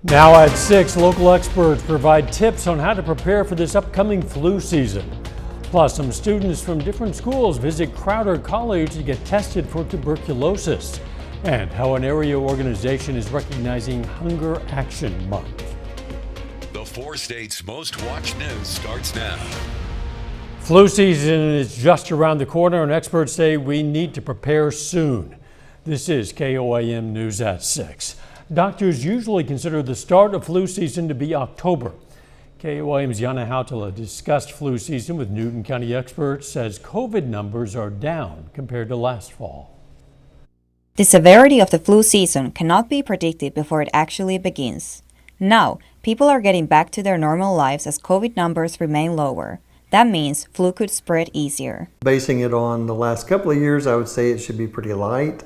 Now at 6, local experts provide tips on how to prepare for this upcoming flu season. Plus, some students from different schools visit Crawford College to get tested for tuberculosis, and how an area organization is recognizing Hunger Action Month. The 4 states' most watched news starts now. Flu season is just around the corner, and experts say we need to prepare soon. This is KOAM News at 6. Doctors usually consider the start of flu season to be October. KOAM's Miaa discussed flu season with Newton County experts, says COVID numbers are down compared to last fall. The severity of the flu season cannot be predicted before it actually begins. Now, people are getting back to their normal lives as COVID numbers remain lower. That means flu could spread easier. Basing it on the last couple of years, I would say it should be pretty light.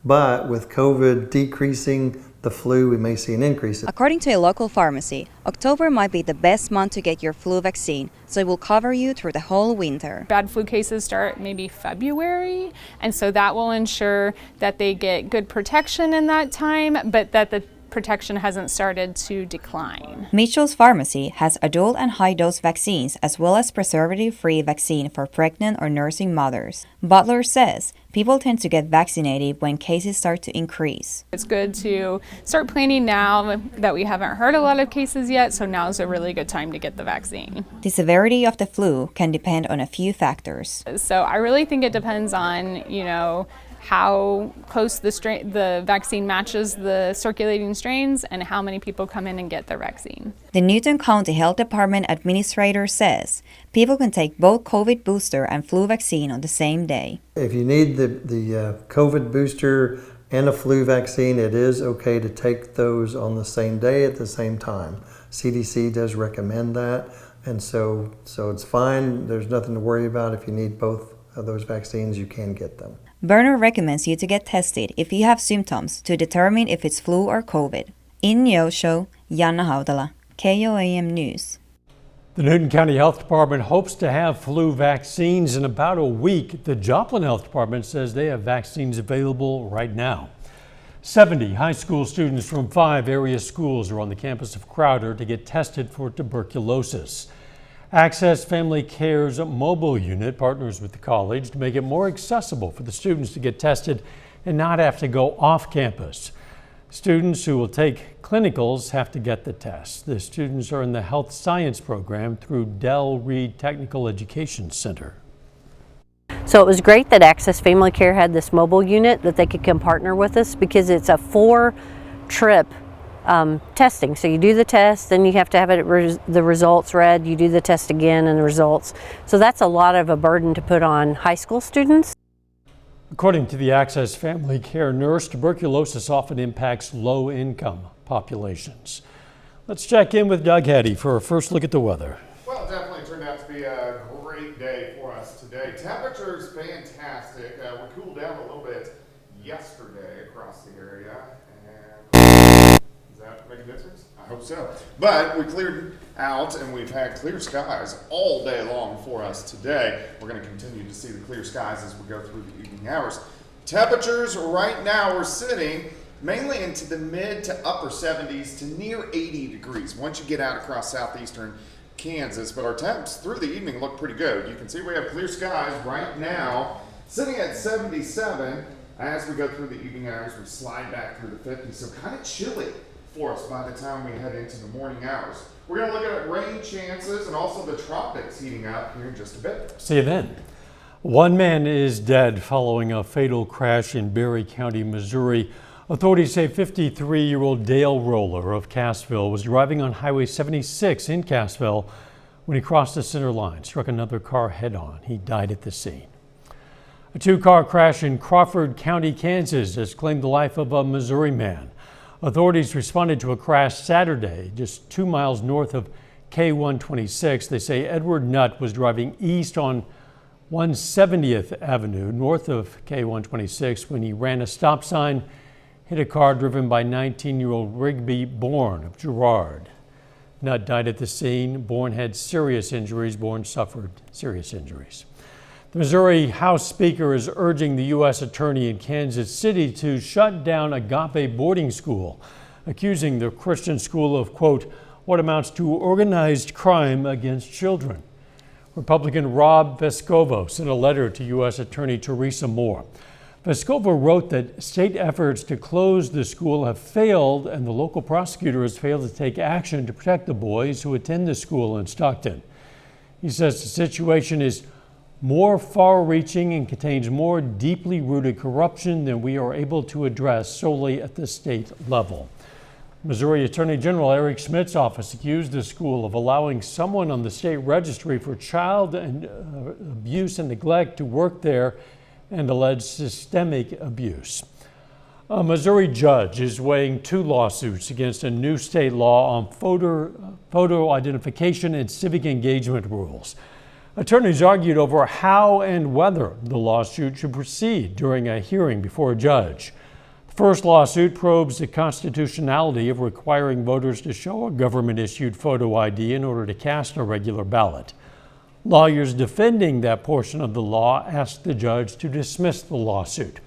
But with COVID decreasing the flu, we may see an increase. According to a local pharmacy, October might be the best month to get your flu vaccine, so it will cover you through the whole winter. Bad flu cases start maybe February, and so that will ensure that they get good protection in that time, but that the protection hasn't started to decline. Mitchell's Pharmacy has adult and high-dose vaccines as well as preservative-free vaccine for pregnant or nursing mothers. Butler says people tend to get vaccinated when cases start to increase. It's good to start planning now that we haven't heard a lot of cases yet, so now is a really good time to get the vaccine. The severity of the flu can depend on a few factors. So I really think it depends on, how close the vaccine matches the circulating strains and how many people come in and get their vaccine. The Newton County Health Department administrator says people can take both COVID booster and flu vaccine on the same day. If you need the COVID booster and a flu vaccine, it is okay to take those on the same day at the same time. CDC does recommend that, and so it's fine. There's nothing to worry about. If you need both of those vaccines, you can get them. Berner recommends you to get tested if you have symptoms to determine if it's flu or COVID. In Neosho, Janna Hautala, KOAM News. The Newton County Health Department hopes to have flu vaccines in about a week. The Joplin Health Department says they have vaccines available right now. 70 high school students from 5 area schools are on the campus of Crawford to get tested for tuberculosis. Access Family Care's mobile unit partners with the college to make it more accessible for the students to get tested and not have to go off campus. Students who will take clinicals have to get the test. The students are in the health science program through Del Reed Technical Education Center. So it was great that Access Family Care had this mobile unit that they could come partner with us, because it's a 4-trip testing. So you do the test, then you have to have the results read, you do the test again and the results. So that's a lot of a burden to put on high school students. According to the Access Family Care nurse, tuberculosis often impacts low-income populations. Let's check in with Doug Heddy for a first look at the weather. Well, it definitely turned out to be a great day for us today. Temperatures fantastic. We cooled down a little bit yesterday across the area. Does that make a difference? I hope so. But we cleared out and we've had clear skies all day long for us today. We're going to continue to see the clear skies as we go through the evening hours. Temperatures right now, we're sitting mainly into the mid to upper 70s to near 80 degrees once you get out across southeastern Kansas. But our temps through the evening look pretty good. You can see we have clear skies right now sitting at 77. As we go through the evening hours, we slide back through the 50s, so kind of chilly for us by the time we head into the morning hours. We're going to look at rain chances and also the tropics heating up here in just a bit. See you then. One man is dead following a fatal crash in Berry County, Missouri. Authorities say 53-year-old Dale Roller of Cassville was driving on Highway 76 in Cassville when he crossed the center line, struck another car head-on. He died at the scene. A 2-car crash in Crawford County, Kansas has claimed the life of a Missouri man. Authorities responded to a crash Saturday just 2 miles north of K126. They say Edward Nutt was driving east on 170th Avenue north of K126 when he ran a stop sign, hit a car driven by 19-year-old Rigby Bourne of Girard. Nutt died at the scene. Bourne had serious injuries. Bourne suffered serious injuries. The Missouri House Speaker is urging the U.S. Attorney in Kansas City to shut down Agape boarding school. accusing the Christian school of, quote, what amounts to organized crime against children. Republican Rob Vescovo sent a letter to U.S. Attorney Teresa Moore. Vescovo wrote that state efforts to close the school have failed and the local prosecutor has failed to take action to protect the boys who attend the school in Stockton. He says the situation is more far-reaching and contains more deeply rooted corruption than we are able to address solely at the state level. Missouri Attorney General Eric Schmidt's office accused the school of allowing someone on the state registry for child abuse and neglect to work there and alleged systemic abuse. A Missouri judge is weighing 2 lawsuits against a new state law on photo identification and civic engagement rules. Attorneys argued over how and whether the lawsuit should proceed during a hearing before a judge. The first lawsuit probes the constitutionality of requiring voters to show a government-issued photo ID in order to cast a regular ballot. Lawyers defending that portion of the law asked the judge to dismiss the lawsuit.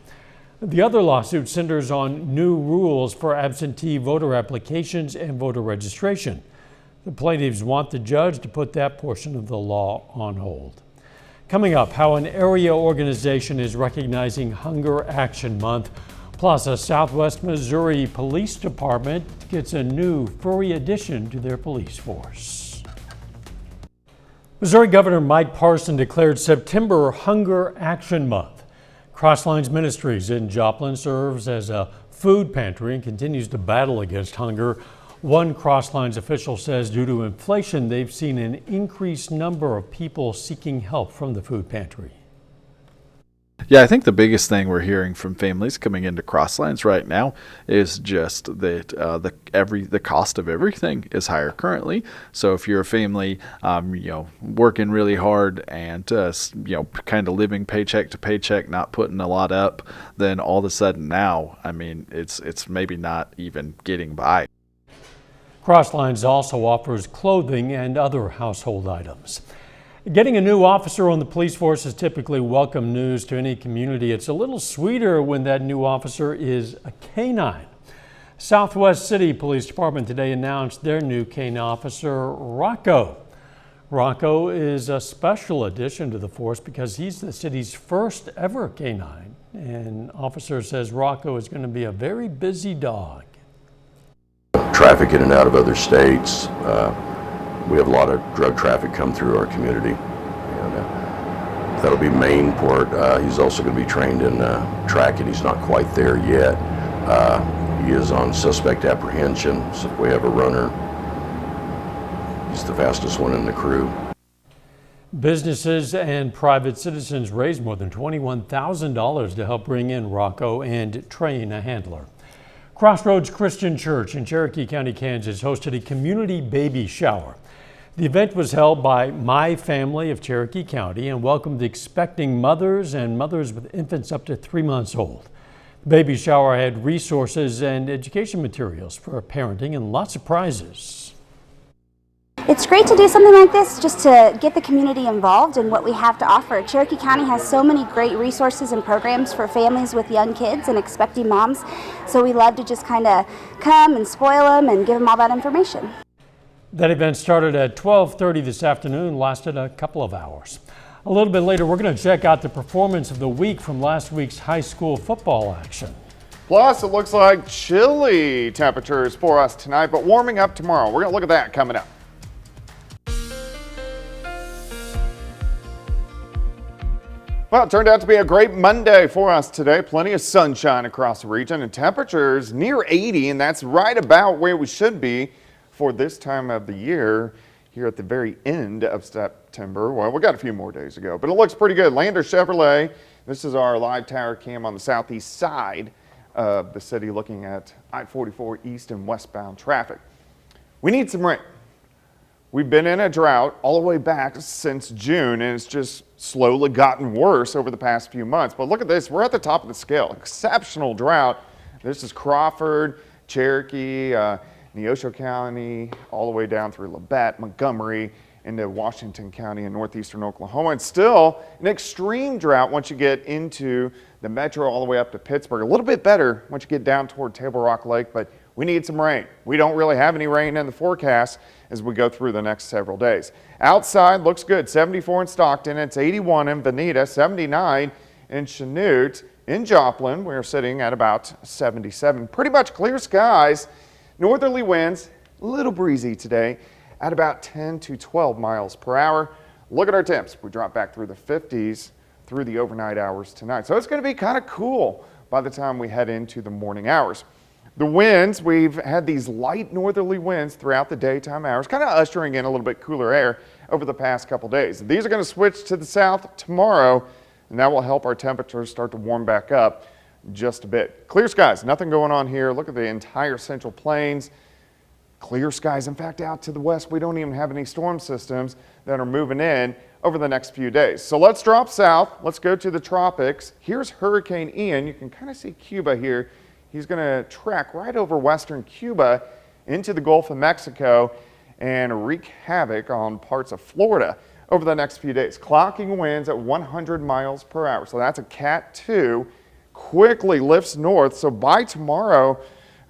The other lawsuit centers on new rules for absentee voter applications and voter registration. The plaintiffs want the judge to put that portion of the law on hold. Coming up, how an area organization is recognizing Hunger Action Month, plus a Southwest Missouri Police Department gets a new furry addition to their police force. Missouri Governor Mike Parson declared September Hunger Action Month. Crosslines Ministries in Joplin serves as a food pantry and continues to battle against hunger. One Crosslines official says due to inflation, they've seen an increased number of people seeking help from the food pantry. Yeah, I think the biggest thing we're hearing from families coming into Crosslines right now is just that the cost of everything is higher currently. So if you're a family, working really hard and kind of living paycheck to paycheck, not putting a lot up, then all of a sudden now, I mean, it's maybe not even getting by. Crosslines also offers clothing and other household items. Getting a new officer on the police force is typically welcome news to any community. It's a little sweeter when that new officer is a canine. Southwest City Police Department today announced their new canine officer, Rocco. Rocco is a special addition to the force because he's the city's first ever canine. And officer says Rocco is going to be a very busy dog. Traffic in and out of other states. We have a lot of drug traffic come through our community, and that'll be main part. He's also going to be trained in tracking. He's not quite there yet. He is on suspect apprehension, so if we have a runner, he's the fastest one in the crew. Businesses and private citizens raised more than $21,000 to help bring in Rocco and train a handler. Crossroads Christian Church in Cherokee County, Kansas hosted a community baby shower. The event was held by My Family of Cherokee County and welcomed expecting mothers and mothers with infants up to 3 months old. The baby shower had resources and education materials for parenting and lots of prizes. It's great to do something like this just to get the community involved in what we have to offer. Cherokee County has so many great resources and programs for families with young kids and expecting moms, so we love to just kind of come and spoil them and give them all that information. That event started at 12:30 this afternoon, lasted a couple of hours. A little bit later, we're going to check out the performance of the week from last week's high school football action. Plus, it looks like chilly temperatures for us tonight, but warming up tomorrow. We're going to look at that coming up. Well, it turned out to be a great Monday for us today. Plenty of sunshine across the region and temperatures near 80, and that's right about where we should be for this time of the year here at the very end of September. Well, we got a few more days to go, but it looks pretty good. Lander Chevrolet, this is our live tower cam on the southeast side of the city looking at I-44 east and westbound traffic. We need some rain. We've been in a drought all the way back since June, and it's just slowly gotten worse over the past few months. But look at this, we're at the top of the scale. Exceptional drought. This is Crawford, Cherokee, Neosho County, all the way down through Labette, Montgomery, into Washington County in northeastern Oklahoma. It's still an extreme drought once you get into the metro all the way up to Pittsburgh. A little bit better once you get down toward Table Rock Lake, but we need some rain. We don't really have any rain in the forecast as we go through the next several days. Outside looks good, 74 in Stockton, it's 81 in Veneta, 79 in Chanute. In Joplin, we're sitting at about 77. Pretty much clear skies, northerly winds, a little breezy today at about 10 to 12 miles per hour. Look at our temps. We drop back through the 50s through the overnight hours tonight. So it's going to be kind of cool by the time we head into the morning hours. The winds, we've had these light northerly winds throughout the daytime hours, kind of ushering in a little bit cooler air over the past couple days. These are going to switch to the south tomorrow, and that will help our temperatures start to warm back up just a bit. Clear skies, nothing going on here. Look at the entire Central Plains. Clear skies. In fact, out to the west, we don't even have any storm systems that are moving in over the next few days. So let's drop south. Let's go to the tropics. Here's Hurricane Ian. You can kind of see Cuba here. He's going to track right over western Cuba into the Gulf of Mexico and wreak havoc on parts of Florida over the next few days. Clocking winds at 100 miles per hour. So that's a Cat 2. Quickly lifts north. So by tomorrow,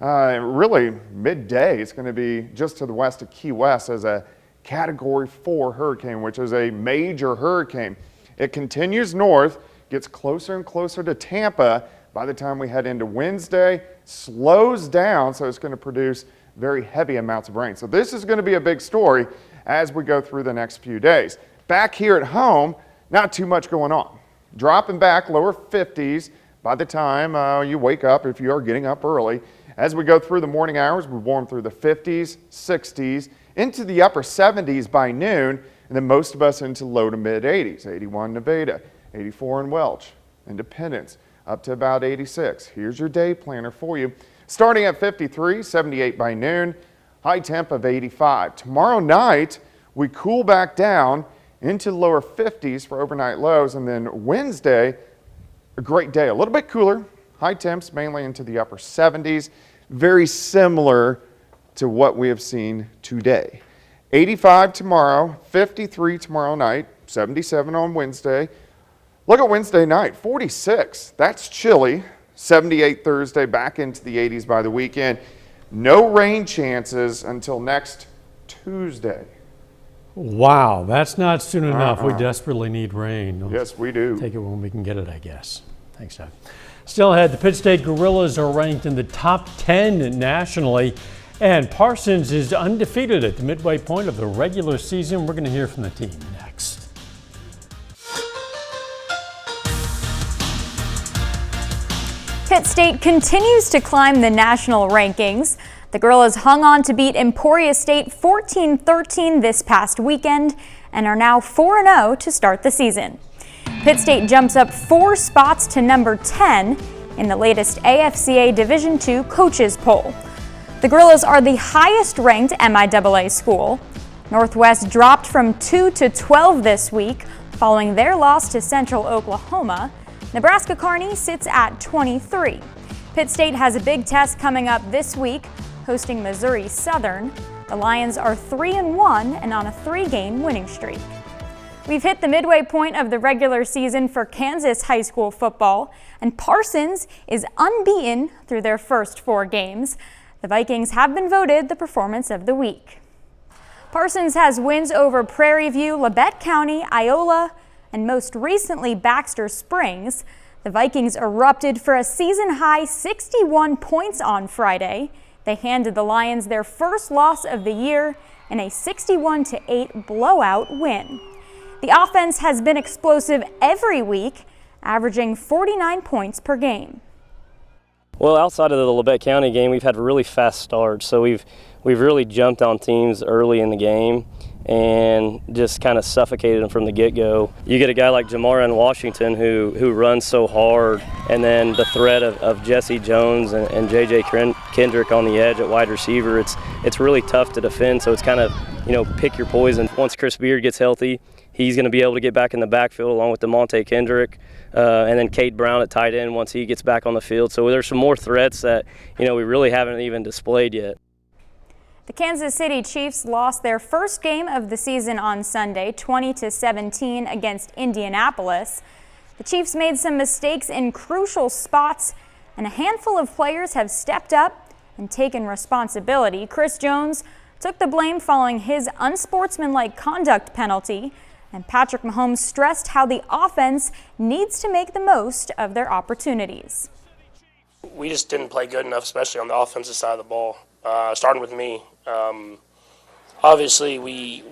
really midday, it's going to be just to the west of Key West as a Category 4 hurricane, which is a major hurricane. It continues north, gets closer and closer to Tampa. By the time we head into Wednesday, slows down, so it's going to produce very heavy amounts of rain. So this is going to be a big story as we go through the next few days. Back here at home, not too much going on. Dropping back, lower 50s by the time you wake up, if you are getting up early. As we go through the morning hours, we warm through the 50s, 60s, into the upper 70s by noon, and then most of us into low to mid 80s. 81 in Nevada, 84 in Welch, Independence, up to about 86. Here's your day planner for you. Starting at 53, 78 by noon, high temp of 85. Tomorrow night, we cool back down into the lower 50s for overnight lows, and then Wednesday, a great day, a little bit cooler, high temps mainly into the upper 70s, very similar to what we have seen today. 85 tomorrow, 53 tomorrow night, 77 on Wednesday. Look at Wednesday night, 46. That's chilly. 78 Thursday, back into the 80s by the weekend. No rain chances until next Tuesday. Wow, that's not soon enough. We desperately need rain. Yes, we do. Take it when we can get it, I guess. Thanks, Doug. Still ahead, the Pitt State Gorillas are ranked in the top 10 nationally, and Parsons is undefeated at the midway point of the regular season. We're going to hear from the team next. Pitt State continues to climb the national rankings. The Gorillas hung on to beat Emporia State 14-13 this past weekend and are now 4-0 to start the season. Pitt State jumps up 4 spots to number 10 in the latest AFCA Division II coaches poll. The Gorillas are the highest ranked MIAA school. Northwest dropped from 2 to 12 this week following their loss to Central Oklahoma. Nebraska Kearney sits at 23. Pitt State has a big test coming up this week, hosting Missouri Southern. The Lions are 3-1 and on a 3-game winning streak. We've hit the midway point of the regular season for Kansas high school football, and Parsons is unbeaten through their first 4 games. The Vikings have been voted the performance of the week. Parsons has wins over Prairie View, Labette County, Iola, and most recently Baxter Springs. The Vikings erupted for a season-high 61 points on Friday. They handed the Lions their first loss of the year in a 61-8 blowout win. The offense has been explosive every week, averaging 49 points per game. Well, outside of the Labette County game, we've had really fast starts, so we've really jumped on teams early in the game and just kind of suffocated them from the get-go. You get a guy like Jamarian Washington who runs so hard, and then the threat of Jesse Jones and J.J. Kendrick on the edge at wide receiver. It's really tough to defend, so it's kind of, pick your poison. Once Chris Beard gets healthy, he's going to be able to get back in the backfield along with DeMonte Kendrick, and then Cade Brown at tight end once he gets back on the field. So there's some more threats that, we really haven't even displayed yet. The Kansas City Chiefs lost their first game of the season on Sunday, 20-17 against Indianapolis. The Chiefs made some mistakes in crucial spots, and a handful of players have stepped up and taken responsibility. Chris Jones took the blame following his unsportsmanlike conduct penalty, and Patrick Mahomes stressed how the offense needs to make the most of their opportunities. We just didn't play good enough, especially on the offensive side of the ball, starting with me. Obviously, we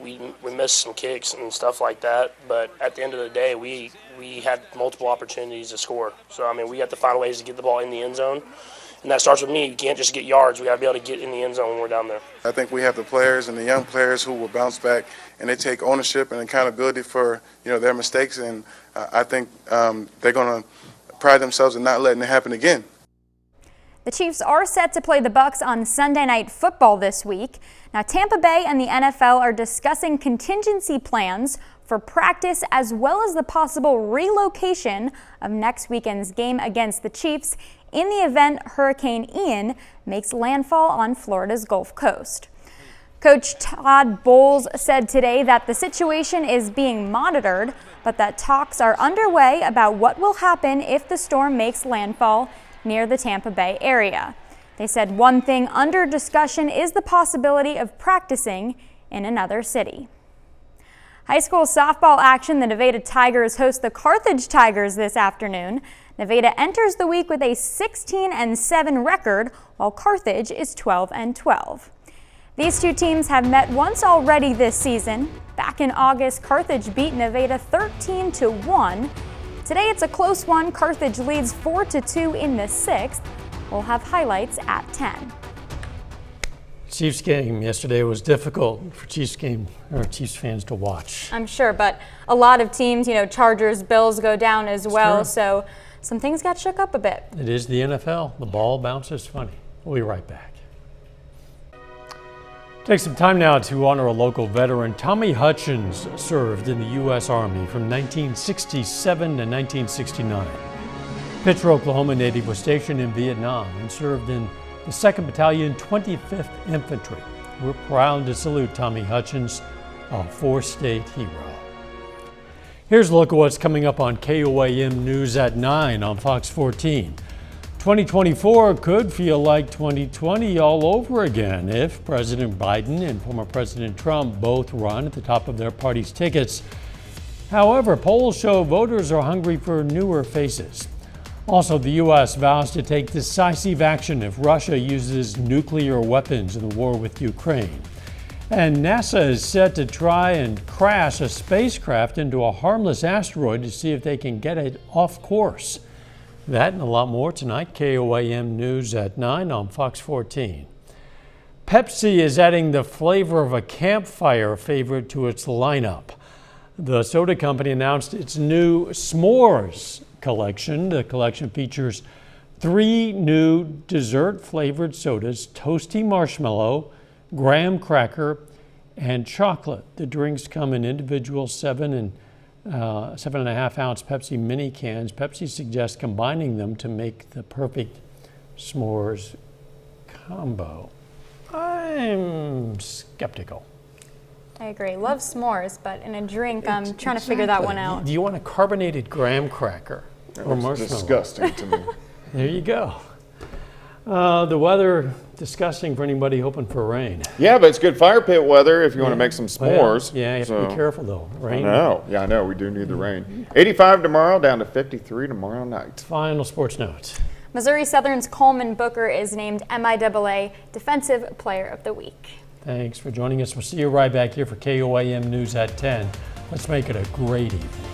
missed some kicks and stuff like that, but at the end of the day, we had multiple opportunities to score. So, I mean, we have to find ways to get the ball in the end zone, and that starts with me. You can't just get yards. We got to be able to get in the end zone when we're down there. I think we have the players and the young players who will bounce back, and they take ownership and accountability for their mistakes, and I think they're going to pride themselves in not letting it happen again. The Chiefs are set to play the Bucs on Sunday Night Football this week. Now, Tampa Bay and the NFL are discussing contingency plans for practice as well as the possible relocation of next weekend's game against the Chiefs in the event Hurricane Ian makes landfall on Florida's Gulf Coast. Coach Todd Bowles said today that the situation is being monitored, but that talks are underway about what will happen if the storm makes landfall near the Tampa Bay area. They said one thing under discussion is the possibility of practicing in another city. High school softball action, the Nevada Tigers host the Carthage Tigers this afternoon. Nevada enters the week with a 16-7 record, while Carthage is 12-12. These two teams have met once already this season. Back in August, Carthage beat Nevada 13-1. Today it's a close one. Carthage leads 4-2 in the 6th. We'll have highlights at 10. Chiefs game yesterday was difficult for Chiefs fans to watch. I'm sure, but a lot of teams, Chargers, Bills go down as well, true. So some things got shook up a bit. It is the NFL. The ball bounces funny. We'll be right back. Take some time now to honor a local veteran. Tommy Hutchins served in the U.S. Army from 1967 to 1969. Pitt, Oklahoma native was stationed in Vietnam and served in the 2nd Battalion, 25th Infantry. We're proud to salute Tommy Hutchins, a four-state hero. Here's a look at what's coming up on KOAM News at 9 on Fox 14. 2024 could feel like 2020 all over again if President Biden and former President Trump both run at the top of their party's tickets. However, polls show voters are hungry for newer faces. Also, the U.S. vows to take decisive action if Russia uses nuclear weapons in the war with Ukraine. And NASA is set to try and crash a spacecraft into a harmless asteroid to see if they can get it off course. That and a lot more tonight. KOAM News at 9 on Fox 14. Pepsi is adding the flavor of a campfire favorite to its lineup. The soda company announced its new S'mores collection. The collection features 3 new dessert-flavored sodas: toasty marshmallow, graham cracker, and chocolate. The drinks come in individual 7.5 ounce Pepsi mini cans. Pepsi suggests combining them to make the perfect s'mores combo. I'm skeptical. I agree. Love s'mores, but in a drink, I'm trying to figure that one out. Do you want a carbonated graham cracker or marshmallow? Disgusting to me. There you go. The weather, disgusting for anybody hoping for rain. Yeah, but it's good fire pit weather if you want to make some s'mores. Yeah, you have to be careful though. Rain. I know. We do need the rain. 85 tomorrow, down to 53 tomorrow night. Final sports notes. Missouri Southern's Coleman Booker is named MIAA Defensive Player of the Week. Thanks for joining us. We'll see you right back here for KOAM News at 10. Let's make it a great evening.